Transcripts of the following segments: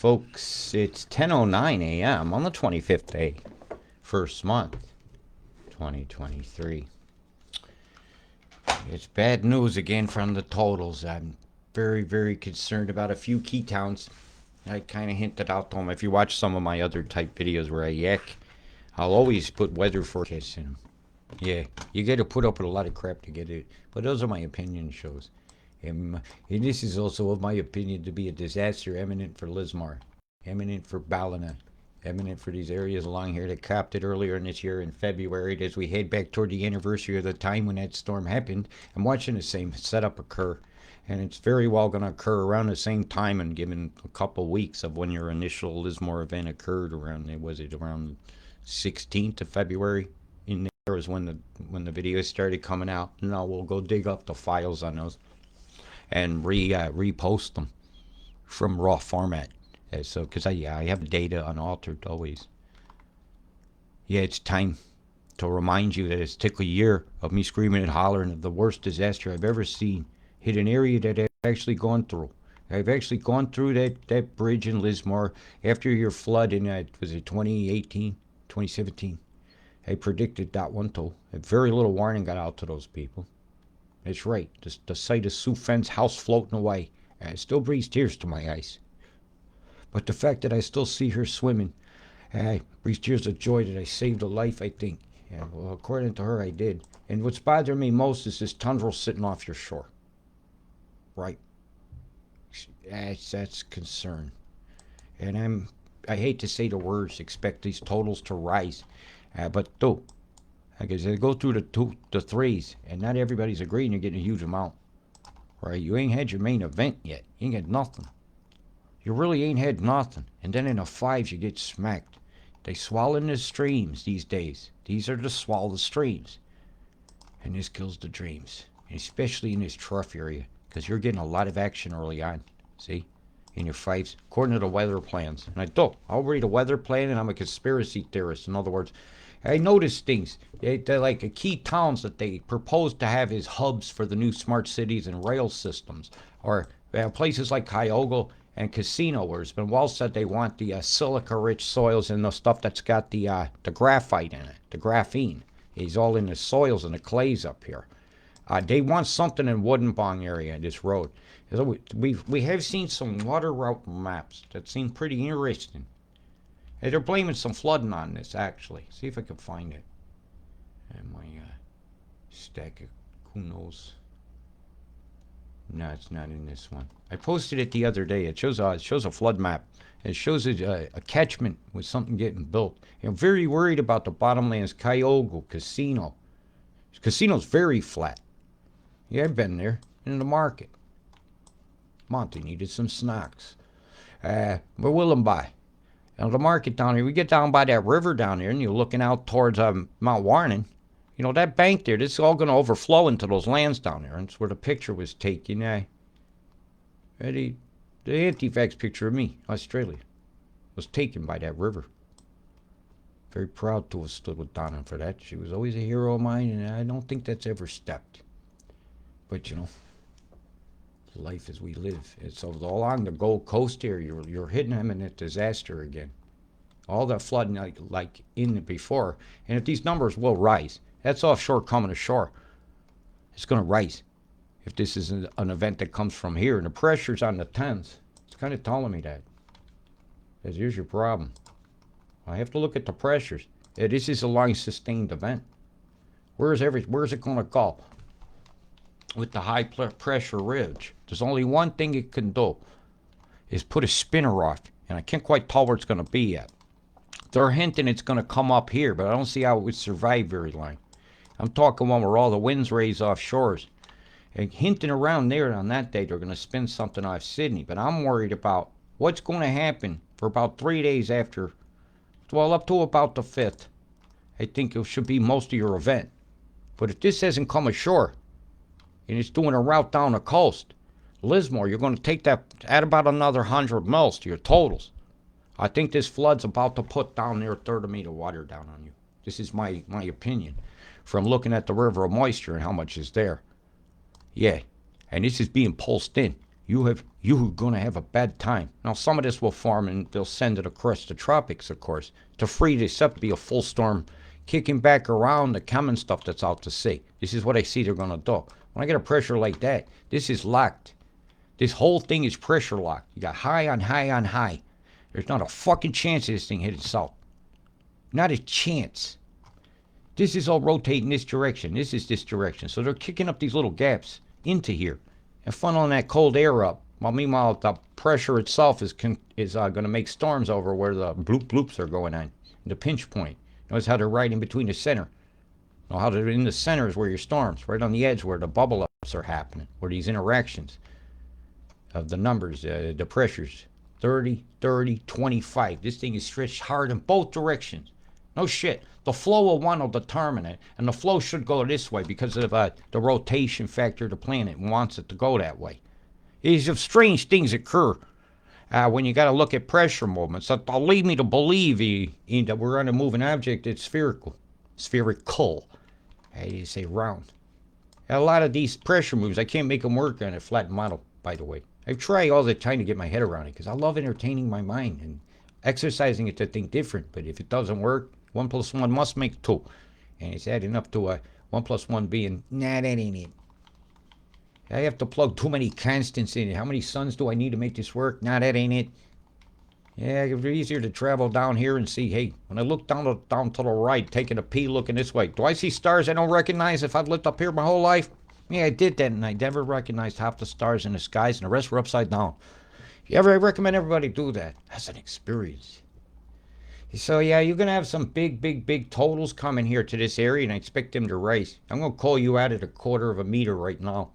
Folks, it's 10:09 a.m. on the 25th day, first month, 2023. It's bad news again from the totals. I'm very, very concerned about a few key towns. I kind of hinted out to them. If you watch some of my other type videos where I yak, I'll always put weather forecasts in them. Yeah, you got to put up with a lot of crap to get it. But those are my opinion shows. And this is also, of my opinion, to be a disaster imminent for Lismore, imminent for Ballina, imminent for these areas along here that copped it earlier in this year in February. As we head back toward the anniversary of the time when that storm happened, I'm watching the same setup occur. And it's very well going to occur around the same time, and given a couple weeks of when your initial Lismore event occurred around, was it around 16th of February? In there was when the videos started coming out. Now we'll go dig up the files on those and repost them from raw format. So, because I have data unaltered always. Yeah, it's time to remind you that it's took a year of me screaming and hollering of the worst disaster I've ever seen hit an area that I've actually gone through. I've actually gone through that bridge in Lismore after your flood in, was it 2018, 2017? I predicted that one too. A very little warning got out to those people. That's right. The sight of Sue Fenn's house floating away, and it still brings tears to my eyes. But the fact that I still see her swimming, brings tears of joy that I saved a life, I think. Yeah, well, according to her, I did. And what's bothering me most is this tundra sitting off your shore. Right. That's concern. And I hate to say the words, expect these totals to rise. But though, because they go through the threes, and not everybody's agreeing you're getting a huge amount. Right? You ain't had your main event yet. You ain't had nothing. You really ain't had nothing. And then in the fives, you get smacked. They swallow the streams these days. These are the swallow streams. And this kills the dreams. And especially in this trough area, because you're getting a lot of action early on. See? In your fives, according to the weather plans. And I'll read a weather plan, and I'm a conspiracy theorist. In other words, I noticed things. They're like key towns that they propose to have as hubs for the new smart cities and rail systems. Or places like Cuyahoga and Casino, where it's been well said they want the silica-rich soils and the stuff that's got the graphite in it, the graphene. Is all in the soils and the clays up here. They want something in Woodenbong area, this road. We have seen some water route maps that seem pretty interesting. They're blaming some flooding on this, actually. See if I can find it. And my stack of, who knows? No, it's not in this one. I posted it the other day. It shows a flood map. It shows a catchment with something getting built. I'm very worried about the bottomlands, Cuyahoga, Casino. Casino's very flat. Yeah, I've been there, in the market. Monty needed some snacks. We're willing by. The market down here, we get down by that river down there, and you're looking out towards Mount Warning. You know, that bank there, this is all going to overflow into those lands down there. And that's where the picture was taken. The anti-vax picture of me, Australia, was taken by that river. Very proud to have stood with Donna for that. She was always a hero of mine, and I don't think that's ever stepped. But, life as we live. And so along the Gold Coast here, you're hitting imminent disaster again. All that flooding like in the before. And if these numbers will rise, that's offshore coming ashore. It's going to rise. If this is an event that comes from here, and the pressure's on the Thames, it's kind of telling me that. Because here's your problem. I have to look at the pressures. This is a long sustained event. Where's it going to go? With the high pressure ridge, there's only one thing it can do, is put a spinner off, and I can't quite tell where it's going to be yet. They're hinting it's going to come up here, but I don't see how it would survive very long. I'm talking one where all the winds raise offshores, and hinting around there on that day they're going to spin something off Sydney. But I'm worried about what's going to happen for about 3 days after, well, up to about the 5th. I think it should be most of your event. But if this hasn't come ashore, and it's doing a route down the coast, Lismore, you're going to take that, add about another 100 mils to your totals. I think this flood's about to put down near a third of a meter of water down on you. This is my opinion from looking at the river of moisture and how much is there. Yeah, and this is being pulsed in. you're going to have a bad time. Now, some of this will form and they'll send it across the tropics, of course, to free this up, be a full storm, kicking back around the common stuff that's out to sea. This is what I see they're going to do. When I get a pressure like that, this is locked. This whole thing is pressure locked. You got high on high on high. There's not a fucking chance of this thing hitting south. Not a chance. This is all rotating this direction. This is this direction. So they're kicking up these little gaps into here and funneling that cold air up. While meanwhile, the pressure itself is going to make storms over where the bloop bloops are going on. The pinch point. Notice how they're right in between the center. Now how they're in the center is where your storms, right on the edge where the bubble ups are happening, where these interactions of the numbers, the pressures, 30, 30, 25. This thing is stretched hard in both directions. No shit. The flow of one will determine it, and the flow should go this way because of the rotation factor of the planet wants it to go that way. These strange things occur when you got to look at pressure movements. That'll lead me to believe that we're on a moving object that's spherical. Spherical. How do you say round? A lot of these pressure moves, I can't make them work on a flat model, by the way. I try all the time to get my head around it because I love entertaining my mind and exercising it to think different. But if it doesn't work, 1 plus 1 must make 2. And it's adding up to 1 plus 1 being, nah, that ain't it. I have to plug too many constants in it. How many suns do I need to make this work? Nah, that ain't it. Yeah, it's easier to travel down here and see, hey, when I look down to the right, taking a pee looking this way, do I see stars I don't recognize if I've lived up here my whole life? Yeah, I did that, and I never recognized half the stars in the skies, and the rest were upside down. I recommend everybody do that. That's an experience. So, yeah, you're going to have some big totals coming here to this area, and I expect them to rise. I'm going to call you out at 1/4 of a meter right now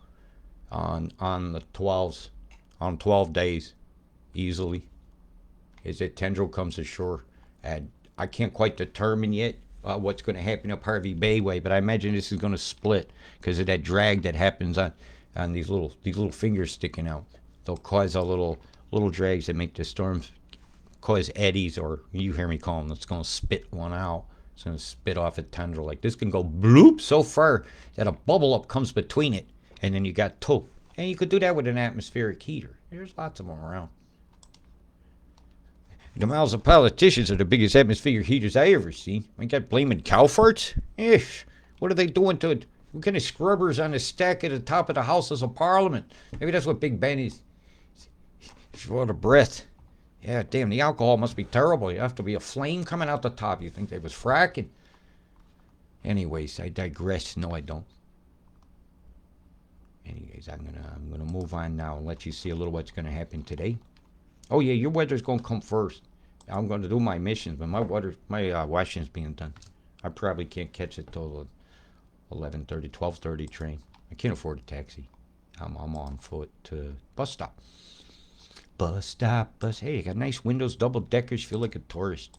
on the 12s, on 12 days, easily, as that tendril comes ashore. And I can't quite determine yet what's going to happen up Harvey Bay way, but I imagine this is going to split because of that drag that happens on these little fingers sticking out. They'll cause a little drags that make the storms cause eddies, or you hear me call them. It's going to spit one out. It's going to spit off a tendril. Like this can go bloop so far that a bubble up comes between it, and then you got two. And you could do that with an atmospheric heater. There's lots of them around. The mouths of politicians are the biggest atmospheric heaters I ever seen. Ain't that blaming cow farts? Ish. What are they doing to it? What kind of scrubbers on the stack at the top of the Houses of Parliament? Maybe that's what Big Ben is. For the breath. Yeah, damn, the alcohol must be terrible. You have to be a flame coming out the top. You think they was fracking? Anyways, I digress. No, I don't. Anyways, I'm gonna move on now and let you see a little what's gonna happen today. Oh yeah, your weather's gonna come first. I'm gonna do my missions, but my washing's being done. I probably can't catch it till the 11:30, 12:30 train. I can't afford a taxi. I'm on foot to bus stop. Hey, you got nice windows, double deckers. Feel like a tourist.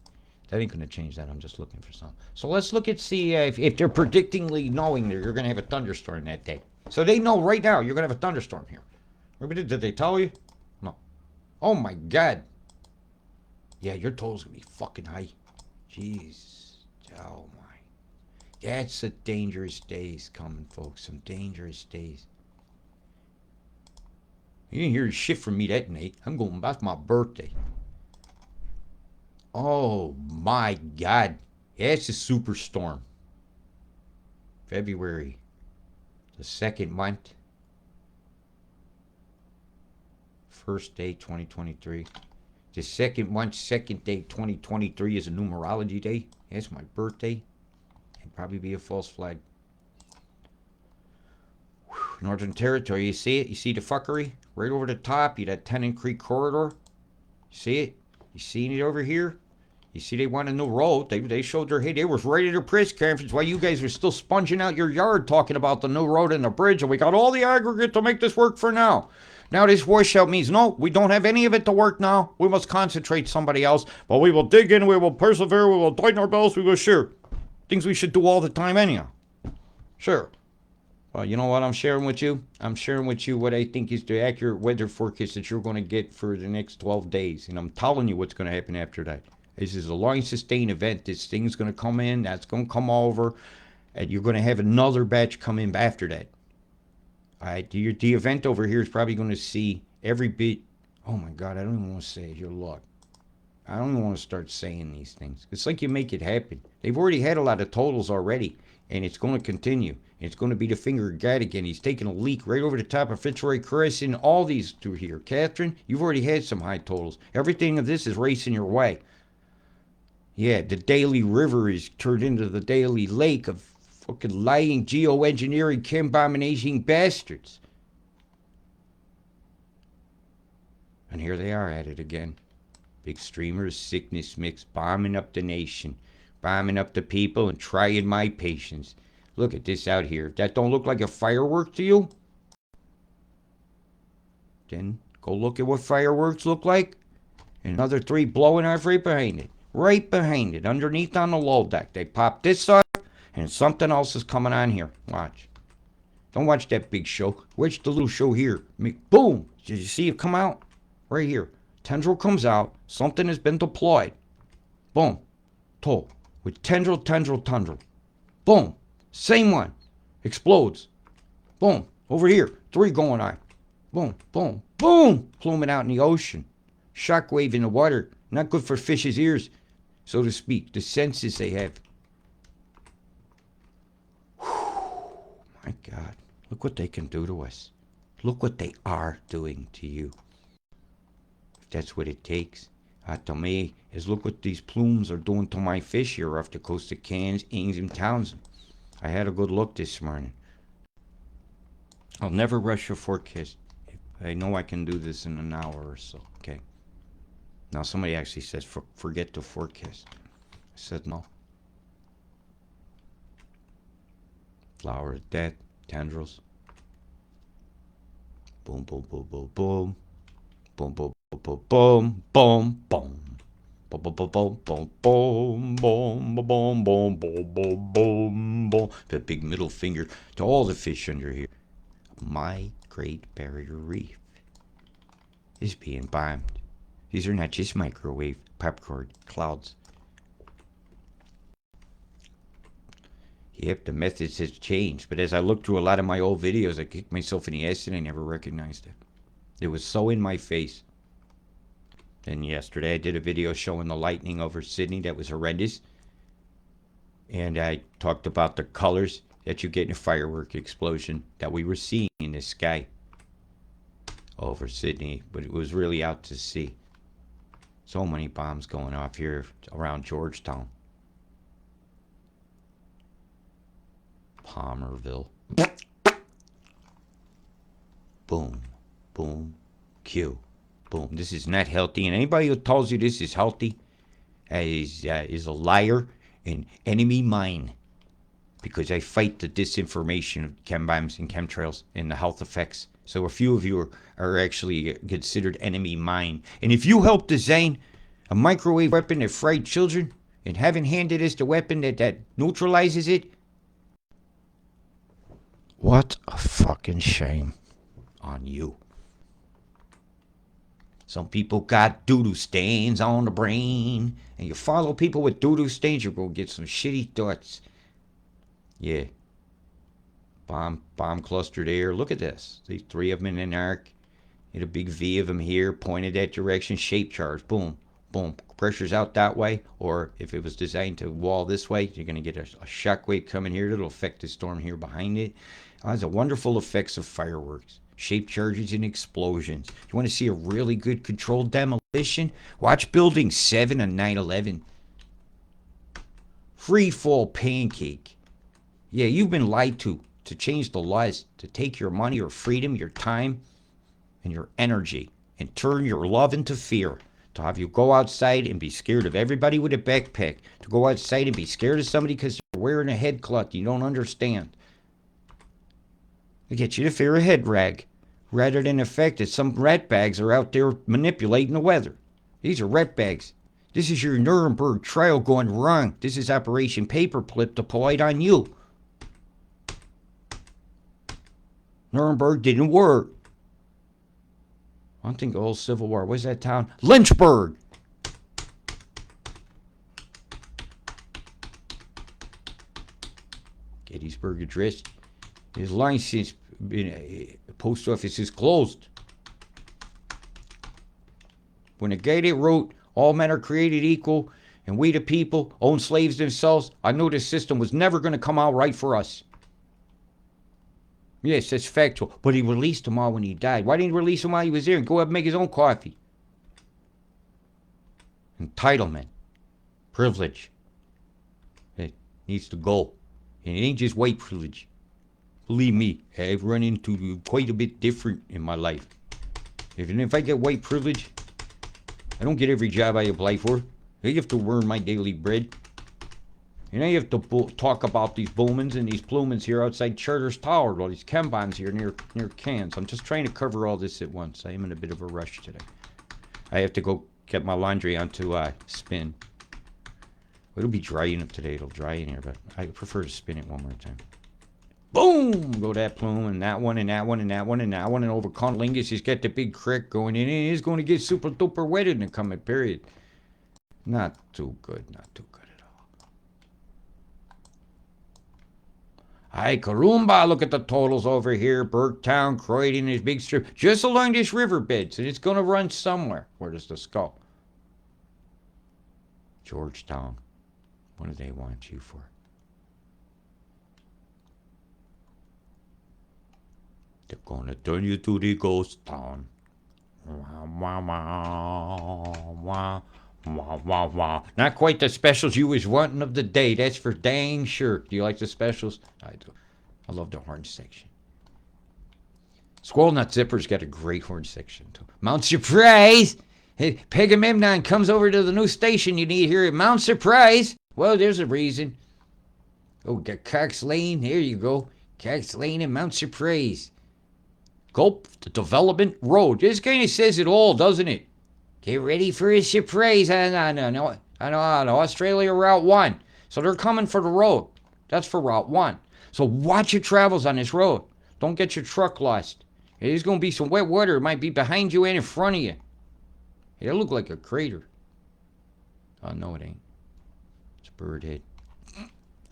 That ain't gonna change that. I'm just looking for some. So let's look at see if they're predictingly knowing that you're gonna have a thunderstorm that day. So they know right now you're gonna have a thunderstorm here. Did they tell you? No. Oh my God. Yeah, your total's gonna be fucking high. Jeez. Oh my. That's a dangerous days coming, folks. Some dangerous days. You didn't hear shit from me that night. I'm going, that's my birthday. Oh my God. Yeah, it's a superstorm. February. The second month. First day, 2023. The second month, second day, 2023 is a numerology day. It's my birthday. It'd probably be a false flag. Whew. Northern Territory, you see it? You see the fuckery? Right over the top, you that Tennant Creek corridor. You see it? You seen it over here? You see they want a new road. They showed their, hey, they was right at their press conference while you guys were still sponging out your yard talking about the new road and the bridge, and we got all the aggregate to make this work for now. Now this washout means, no, we don't have any of it to work now. We must concentrate somebody else. But we will dig in, we will persevere, we will tighten our belts, we will share. Things we should do all the time anyhow. Sure. Well, you know what I'm sharing with you? I'm sharing with you what I think is the accurate weather forecast that you're going to get for the next 12 days. And I'm telling you what's going to happen after that. This is a long sustained event. This thing's going to come in, that's going to come over, and you're going to have another batch come in after that. All right, the event over here is probably going to see every bit. Oh my God, I don't even want to say it. Your luck. I don't even want to start saying these things. It's like you make it happen. They've already had a lot of totals already, and it's going to continue. It's going to be the finger of God again. He's taking a leak right over the top of Fitzroy Crescent. All these through here. Catherine, you've already had some high totals. Everything of this is racing your way. Yeah, the Daily River is turned into the Daily Lake of fucking lying, geoengineering, chem-bombinating bastards. And here they are at it again. Big streamers, sickness mix, bombing up the nation, bombing up the people, and trying my patience. Look at this out here. If that don't look like a firework to you, then go look at what fireworks look like. And another 3 blowing off right behind it. Right behind it, underneath on the low deck. They pop this up, and something else is coming on here. Watch. Don't watch that big show. Watch the little show here. Boom! Did you see it come out? Right here. Tendril comes out. Something has been deployed. Boom. Toll. With tendril. Boom. Same one. Explodes. Boom. Over here. 3 going on. Boom. Boom. Boom. Pluming out in the ocean. Shockwave in the water. Not good for fish's ears, so to speak. The senses they have. Whew. My God. Look what they can do to us. Look what they are doing to you. If that's what it takes. To me, is look what these plumes are doing to my fish here off the coast of Cairns, Ings, and Townsend. I had a good look this morning. I'll never rush a forecast. I know I can do this in an hour or so, okay? Now somebody actually says, forget the forecast. I said no. Flower of death, tendrils. Boom, boom, boom, boom, boom. Boom, boom, boom, boom, boom, boom, boom. Boom, boom, boom, boom, boom, boom, boom, boom, boom, boom, boom, boom, boom. The big middle finger to all the fish under here. My Great Barrier Reef is being bombed. These are not just microwave popcorn clouds. Yep, the methods has changed, but as I looked through a lot of my old videos, I kicked myself in the ass and I never recognized it. It was so in my face. Then yesterday I did a video showing the lightning over Sydney that was horrendous. And I talked about the colors that you get in a firework explosion that we were seeing in the sky over Sydney, but it was really out to sea. So many bombs going off here around Georgetown. Palmerville. Boom, boom, Q. Boom. This is not healthy, and anybody who tells you this is healthy is a liar and enemy mine. Because I fight the disinformation of chem bombs and chemtrails and the health effects. So a few of you are actually considered enemy mine. And if you help design a microwave weapon that fried children and haven't handed us the weapon that neutralizes it, what a fucking shame on you. Some people got doo-doo stains on the brain, and you follow people with doo-doo stains, you're going to get some shitty thoughts. Yeah. Bomb cluster there. Look at this. These 3 of them in an arc. Hit a big V of them here, pointed that direction, shape charge. Boom, boom. Pressure's out that way, or if it was designed to wall this way, you're going to get a shockwave coming here that'll affect the storm here behind it. Those are wonderful effects of fireworks. Shape charges and explosions. You want to see a really good controlled demolition? Watch Building 7 on 9/11. Free fall pancake. Yeah, you've been lied to change the laws, to take your money, your freedom, your time, and your energy, and turn your love into fear. To have you go outside and be scared of everybody with a backpack. To go outside and be scared of somebody because you're wearing a head cloth you don't understand. They get you to fear a head rag, rather than the fact that some ratbags are out there manipulating the weather. These are ratbags. This is your Nuremberg trial going wrong. This is Operation Paperclip deployed on you. Nuremberg didn't work. I don't think the whole Civil War. Where's that town? Lynchburg. Gettysburg Address. His line since the post office is closed. When the guy that wrote all men are created equal and we the people own slaves themselves, I knew this system was never going to come out right for us. Yes, that's factual. But he released them all when he died. Why didn't he release them while he was there and go up and make his own coffee? Entitlement. Privilege. It needs to go. And it ain't just white privilege. Believe me, I've run into quite a bit different in my life. If I get white privilege, I don't get every job I apply for. I have to earn my daily bread. And I have to talk about these Bowmans and these Plumans here outside Charters Tower, all these chem bombs here near Cairns. I'm just trying to cover all this at once. I am in a bit of a rush today. I have to go get my laundry onto spin. It'll be dry enough today. It'll dry in here, but I prefer to spin it one more time. Boom! Go that plume and that one and that one and that one and that one. And over Conlingus, he's got the big creek going in. And he's going to get super duper wet in the coming period. Not too good. Not too good at all. Hi, Karumba. Look at the totals over here. Burketown, Croydon, this big strip. Just along this riverbed. So it's going to run somewhere. Where does the skull? Georgetown. What do they want you for? They're gonna turn you to the ghost town. Wah, wah, wah, wah, wah, wah, wah. Not quite the specials you was wanting of the day, that's for dang sure. Do you like the specials? I do. I love the horn section. Squirrel Nut Zipper's got a great horn section too. Mount Surprise! Hey, Pegamemnon comes over to the new station you need here at Mount Surprise. Well, there's a reason. Oh, got Cox Lane, there you go. Cox Lane and Mount Surprise. Gulp, the development road. This kind of says it all, doesn't it? Get ready for a surprise. I know. Australia Route 1. So they're coming for the road. That's for Route 1. So watch your travels on this road. Don't get your truck lost. There's going to be some wet water. It might be behind you and in front of you. It'll look like a crater. Oh, no, it ain't. It's a bird head.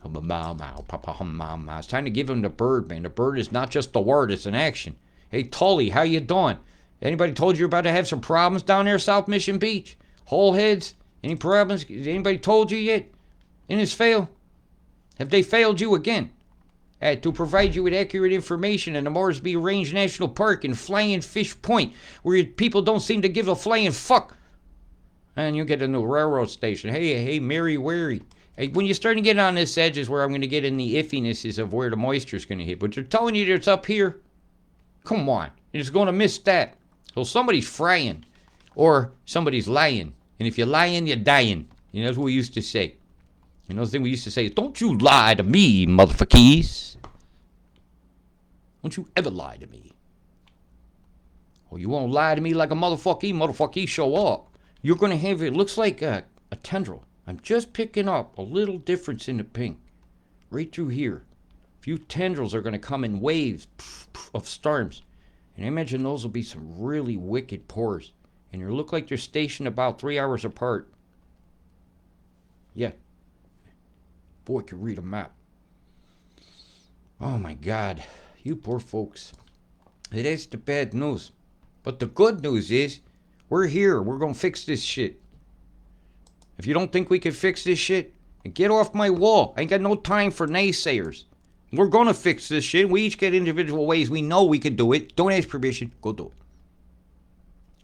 It's time to give him the bird, man. The bird is not just the word, it's an action. Hey, Tully, how you doing? Anybody told you you're about to have some problems down there, South Mission Beach? Hole heads? Any problems? Anybody told you yet? In this fail? Have they failed you again? To provide you with accurate information in the Moresby Range National Park and Flying Fish Point, where people don't seem to give a flying fuck. And you get a new railroad station. Hey, Mary Wary. Hey, when you start to get on this edge is where I'm going to get in the iffinesses of where the moisture's going to hit. But they're telling you that it's up here. Come on. You're just going to miss that. So somebody's frying. Or somebody's lying. And if you're lying, you're dying. You know, that's what we used to say. You know the thing we used to say is, don't you lie to me, motherfuckers. Don't you ever lie to me. Oh, you won't lie to me like a motherfucker, show up. You're going to have, it looks like a tendril. I'm just picking up a little difference in the pink. Right through here. A few tendrils are going to come in waves of storms. And I imagine those will be some really wicked pores. And they look like they're stationed about 3 hours apart. Yeah. Boy can read a map. Oh my God. You poor folks. That's the bad news. But the good news is, we're here. We're going to fix this shit. If you don't think we can fix this shit, get off my wall. I ain't got no time for naysayers. We're going to fix this shit. We each get individual ways we know we can do it. Don't ask permission. Go do it.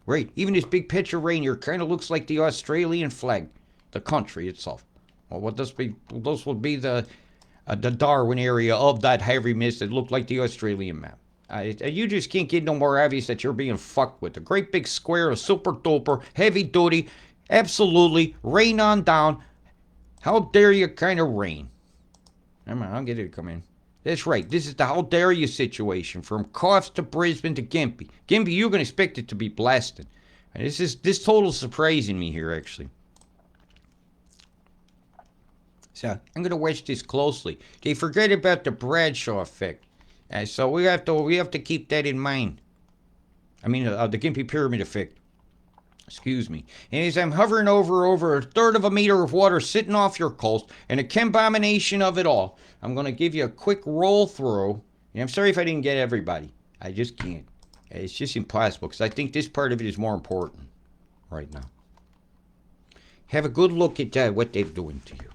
Right. Even this big picture rain here kind of looks like the Australian flag. The country itself. Well, what this be? This would be the Darwin area of that heavy mist that looked like the Australian map. You just can't get no more obvious that you're being fucked with. A great big square of super duper, heavy duty, absolutely, rain on down. How dare you kind of rain? Come on, I'll get it to come in. That's right, this is the how dare you situation from Coffs to Brisbane to Gympie. Gympie, you're going to expect it to be blasted. And this total surprising me here, actually. So I'm going to watch this closely. They forget about the Bradshaw effect. So we have to keep that in mind. I mean, the Gympie Pyramid effect. Excuse me. And as I'm hovering over a third of a meter of water sitting off your coast, and a combination of it all, I'm going to give you a quick roll through. And I'm sorry if I didn't get everybody. I just can't. It's just impossible, because I think this part of it is more important. right now. Have a good look at what they're doing to you.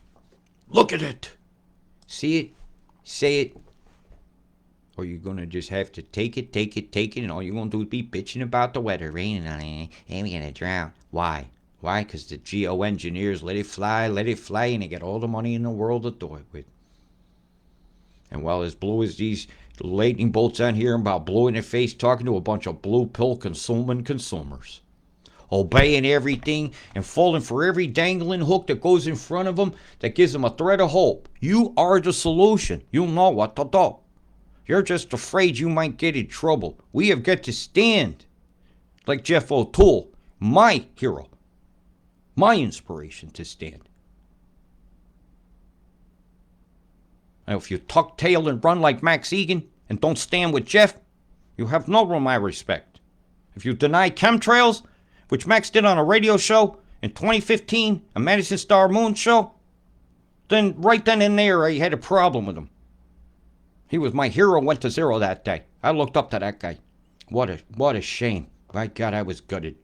Look at it. See it. Say it. Or you're going to just have to take it, and all you're going to do is be bitching about the weather. Raining on it, and we're going to drown. Why? Why? Because the geo-engineers let it fly, and they get all the money in the world to do it with. And while as blue as these lightning bolts on here, I'm about blue in the face talking to a bunch of blue pill consuming consumers. Obeying everything and falling for every dangling hook that goes in front of them that gives them a thread of hope. You are the solution. You know what to do. You're just afraid you might get in trouble. We have got to stand like Jeff O'Toole, my hero, my inspiration to stand. Now, if you tuck tail and run like Max Egan and don't stand with Jeff, you have no room, my respect. If you deny chemtrails, which Max did on a radio show in 2015, a Madison Star Moon show, then right then and there I had a problem with him. He was my hero, went to zero that day. I looked up to that guy. What a shame. My God, I was gutted.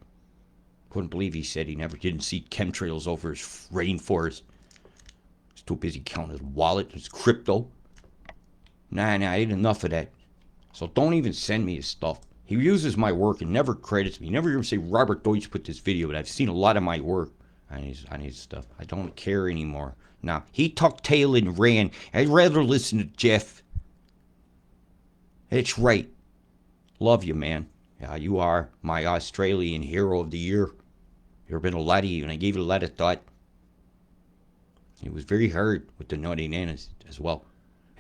Couldn't believe he said he never didn't see chemtrails over his rainforest. He's too busy counting his wallet, his crypto. Nah, I ain't enough of that. So don't even send me his stuff. He uses my work and never credits me. Never even say Robert Deutsch put this video, but I've seen a lot of my work on his stuff. I don't care anymore. Now, he tucked tail and ran. I'd rather listen to Jeff. It's right. Love you, man. Yeah, you are my Australian hero of the year. There have been a lot of you, and I gave it a lot of thought. It was very hard with the Naughty Nanas as well,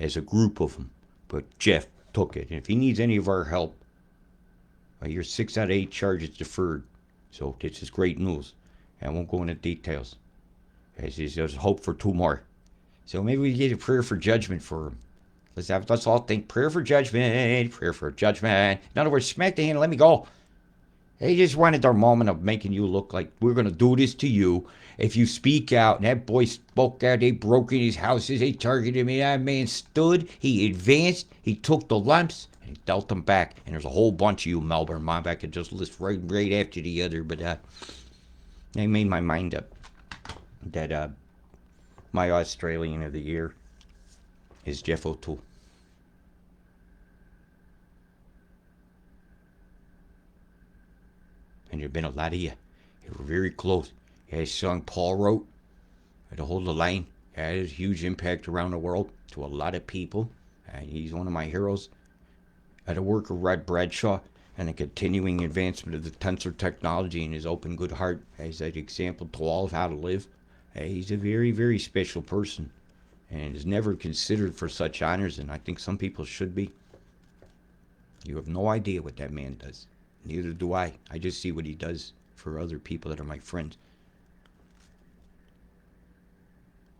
as a group of them. But Jeff took it, and if he needs any of our help, your 6 out of 8 charges deferred. So this is great news. I won't go into details. There's hope for 2 more. So maybe we get a prayer for judgment for him. Let's all think prayer for judgment, prayer for judgment. In other words, smack the hand and let me go. They just wanted their moment of making you look like we're going to do this to you. If you speak out, and that boy spoke out, they broke in his houses, they targeted me. That man stood, he advanced, he took the lumps, and he dealt them back. And there's a whole bunch of you, Melbourne Mob. I could just list right after the other, but I made my mind up that my Australian of the year is Jeff O'Toole. And there have been a lot of you. You were very close. His song Paul wrote, To Hold the Line, had a huge impact around the world to a lot of people. And he's one of my heroes. The work of Rod Bradshaw and the continuing advancement of the tensor technology and his open good heart as an example to all of how to live. He's a very, very special person. And is never considered for such honors, and I think some people should be. You have no idea what that man does. Neither do I. I just see what he does for other people that are my friends.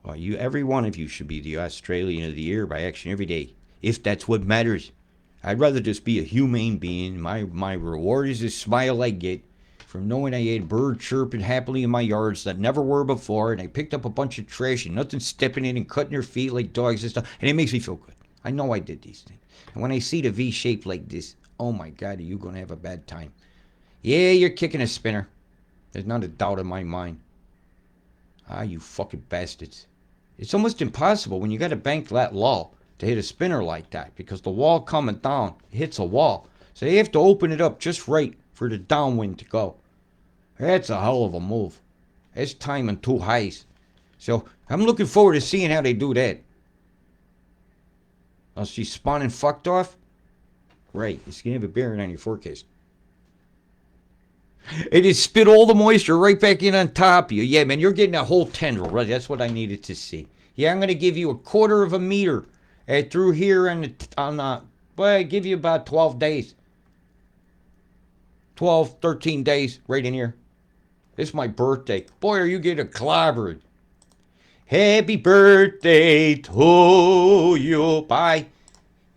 Well, every one of you should be the Australian of the Year by action every day, if that's what matters. I'd rather just be a humane being. My reward is the smile I get from knowing I had birds chirping happily in my yards that never were before, and I picked up a bunch of trash and nothing stepping in and cutting their feet like dogs and stuff, and it makes me feel good. I know I did these things. And when I see the V shape like this, oh my God, are you going to have a bad time? Yeah, you're kicking a spinner. There's not a doubt in my mind. You fucking bastards. It's almost impossible when you got a bank that low to hit a spinner like that, because the wall coming down hits a wall. So they have to open it up just right for the downwind to go. That's a hell of a move. That's timing 2 highs. So I'm looking forward to seeing how they do that. Oh, she's spun and fucked off? Right, it's going to have a bearing on your forecast. It just spit all the moisture right back in on top of you. Yeah, man, you're getting a whole tendril. Right, that's what I needed to see. Yeah, I'm going to give you a 1/4 of a meter through here well, I give you about 12 days. 12, 13 days right in here. It's my birthday. Boy, are you getting clobbered. Happy birthday to you. Bye.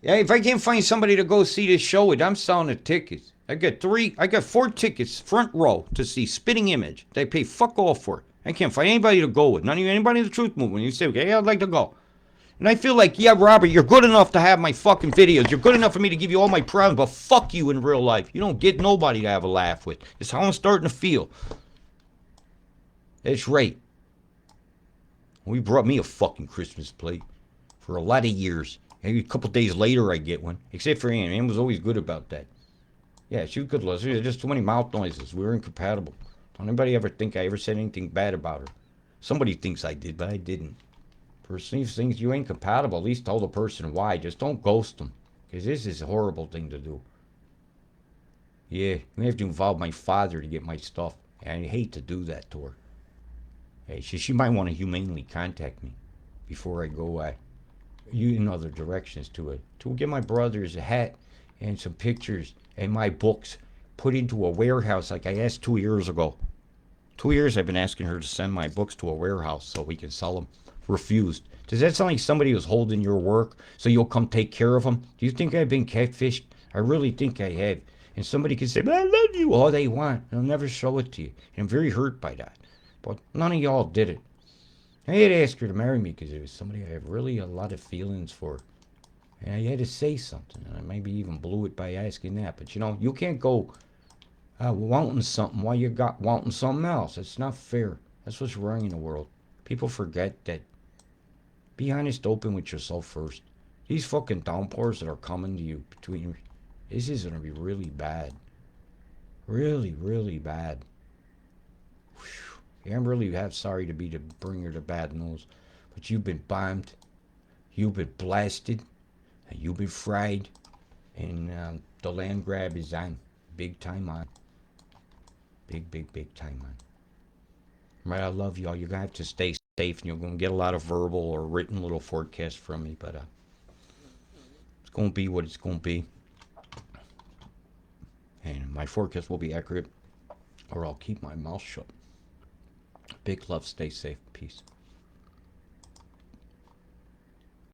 Yeah, if I can't find somebody to go see this show with, I'm selling the tickets. I got 4 tickets front row to see Spitting Image. They pay fuck all for it. I can't find anybody to go with. Not even anybody in the Truth Movement. You say, okay, I'd like to go. And I feel like, yeah, Robert, you're good enough to have my fucking videos. You're good enough for me to give you all my problems, but fuck you in real life. You don't get nobody to have a laugh with. It's how I'm starting to feel. That's right. We brought me a fucking Christmas plate for a lot of years. Maybe a couple days later I get one. Except for Ann. Ann was always good about that. Yeah, she was good listener. There's just too many mouth noises. We were incompatible. Don't anybody ever think I ever said anything bad about her. Somebody thinks I did, but I didn't. Person thinks you ain't compatible. At least tell the person why. Just don't ghost them. Because this is a horrible thing to do. Yeah, you have to involve my father to get my stuff. And I hate to do that to her. Hey, she might want to humanely contact me before I go in other directions to get my brother's a hat and some pictures and my books put into a warehouse like I asked 2 years ago. 2 years I've been asking her to send my books to a warehouse so we can sell them. Refused. Does that sound like somebody was holding your work so you'll come take care of them? Do you think I've been catfished? I really think I have. And somebody can say, "But I love you," all they want. They'll never show it to you. And I'm very hurt by that. But none of y'all did it. I had to ask her to marry me because it was somebody I have really a lot of feelings for. And I had to say something. And I maybe even blew it by asking that. But you can't go wanting something while you got wanting something else. It's not fair. That's what's wrong in the world. People forget that. Be honest, open with yourself first. These fucking downpours that are coming to you this is going to be really bad. Really, really bad. Yeah, I'm really sorry to be the bringer of bad news, but you've been bombed, you've been blasted, and you've been fried, and the land grab is on, big time on, big, big, big time on. Right, I love y'all. You're gonna have to stay safe, and you're gonna get a lot of verbal or written little forecasts from me, but it's gonna be what it's gonna be, and my forecast will be accurate, or I'll keep my mouth shut. Big love, stay safe, peace.